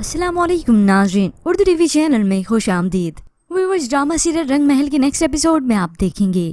अस्सलाम वालेकुम नाज़रीन, उर्दू टीवी चैनल में खुश आमदीद। व्यूअर्स, ड्रामा सीरियल रंग महल के नेक्स्ट एपिसोड में आप देखेंगे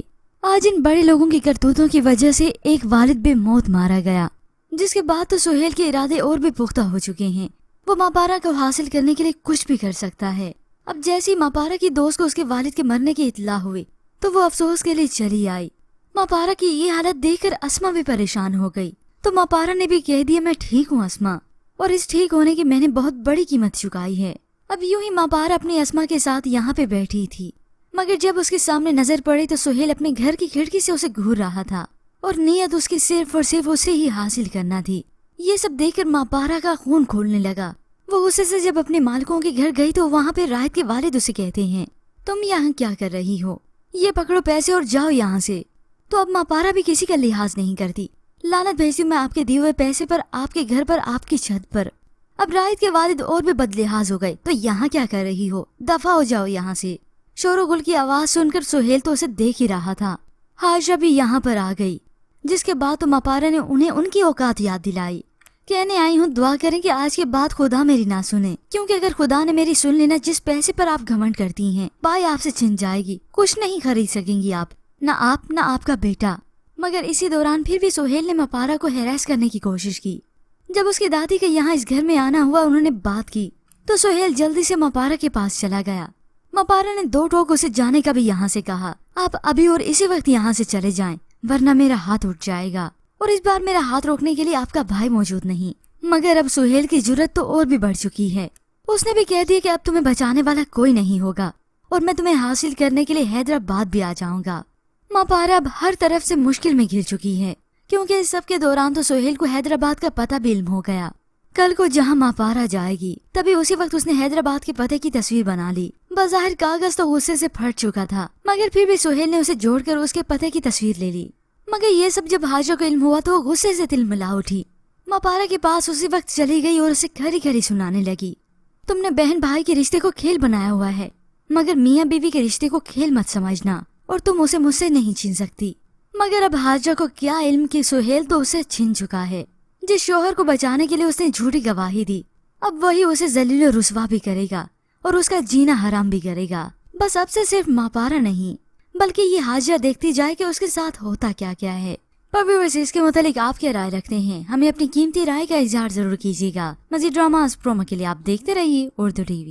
आज इन बड़े लोगों की करतूतों की वजह से एक वालिद बे मौत मारा गया, जिसके बाद तो सुहेल के इरादे और भी पुख्ता हो चुके हैं। वो मापारा को हासिल करने के लिए कुछ भी कर सकता है। अब जैसे ही मापारा की दोस्त को उसके वालिद के मरने की इत्तला हुई तो वो अफसोस के लिए चली आई। मापारा की ये हालत देखकर अस्मा भी परेशान हो गई, तो मापारा ने भी कह दिया मैं ठीक हूँ अस्मा, और इस ठीक होने की मैंने बहुत बड़ी कीमत चुकाई है। अब यूं ही मापारा अपनी अस्मा के साथ यहाँ पे बैठी थी, मगर जब उसके सामने नजर पड़ी तो सुहेल अपने घर की खिड़की से उसे घूर रहा था और नीयत उसकी सिर्फ और सिर्फ उसे ही हासिल करना थी। ये सब देखकर मापारा का खून खोलने लगा। वो गुस्से से जब अपने मालिकों के घर गई तो वहाँ पे राहत के वालिद उसे कहते हैं, तुम यहाँ क्या कर रही हो, ये पकड़ो पैसे और जाओ यहाँ से। तो अब मापारा भी किसी का लिहाज नहीं करती। लानत भेजती मैं आपके दिए हुए पैसे पर, आपके घर पर, आपकी छत पर। अब राहित के वालिद और भी बदलिहाज हो गए, तो यहाँ क्या कर रही हो, दफा हो जाओ यहाँ से। शोरो गुल की आवाज सुनकर सुहेल तो उसे देख ही रहा था। हाजरा भी यहाँ पर आ गई, जिसके बाद तो मापारा ने उन्हें उनकी औकात याद दिलाई। कहने आई हूँ दुआ करें कि आज के बाद खुदा मेरी ना सुने, क्योंकि अगर खुदा ने मेरी सुन लेना, जिस पैसे पर आप घमंड करती हैं बाई आपसे छिन जाएगी, कुछ नहीं खरीद सकेंगी आप, ना आप ना आपका बेटा। मगर इसी दौरान फिर भी सुहेल ने मापारा को हैरास करने की कोशिश की। जब उसकी दादी के यहाँ इस घर में आना हुआ, उन्होंने बात की तो सुहेल जल्दी से मापारा के पास चला गया। मापारा ने दो टोक उसे जाने का भी यहाँ से कहा, आप अभी और इसी वक्त यहाँ से चले जाएं, वरना मेरा हाथ उठ जाएगा। और इस बार मेरा हाथ रोकने के लिए आपका भाई मौजूद नहीं। मगर अब सुहेल की जुर्रत तो और भी बढ़ चुकी है। उसने भी कह दिया कि अब तुम्हें बचाने वाला कोई नहीं होगा और मैं तुम्हें हासिल करने के लिए हैदराबाद भी आ जाऊंगा। मापारा अब हर तरफ से मुश्किल में घिर चुकी है, क्योंकि इस सब के दौरान तो सुहेल को हैदराबाद का पता भी इल्म हो गया। कल को जहां मापारा जाएगी तभी उसी वक्त उसने हैदराबाद के पते की तस्वीर बना ली। बज़ाहिर कागज तो गुस्से से फट चुका था, मगर फिर भी सुहेल ने उसे जोड़कर उसके पते की तस्वीर ले ली। मगर ये सब जब हाजरा को इल्म हुआ तो वो गुस्से से तिलमिला उठी। मापारा के पास उसी वक्त चली गई और उसे खरी खरी सुनाने लगी, तुमने बहन भाई के रिश्ते को खेल बनाया हुआ है, मगर मियाँ बीवी के रिश्ते को खेल मत समझना, और तुम उसे मुझसे नहीं छीन सकती। मगर अब हाजरा को क्या इल्म कि सुहेल तो उसे छीन चुका है। जिस शोहर को बचाने के लिए उसने झूठी गवाही दी, अब वही उसे जलील और रुसवा भी करेगा और उसका जीना हराम भी करेगा। बस अब से सिर्फ मापारा नहीं, बल्कि ये हाजरा देखती जाए कि उसके साथ होता क्या क्या है। पर व्यूअर्स, इसके मुतालिक आप क्या राय रखते हैं, हमें अपनी कीमती राय का इजहार जरूर कीजिएगा। मज़ीद ड्रामास प्रोमो के लिए आप देखते रहिए उर्दू टीवी।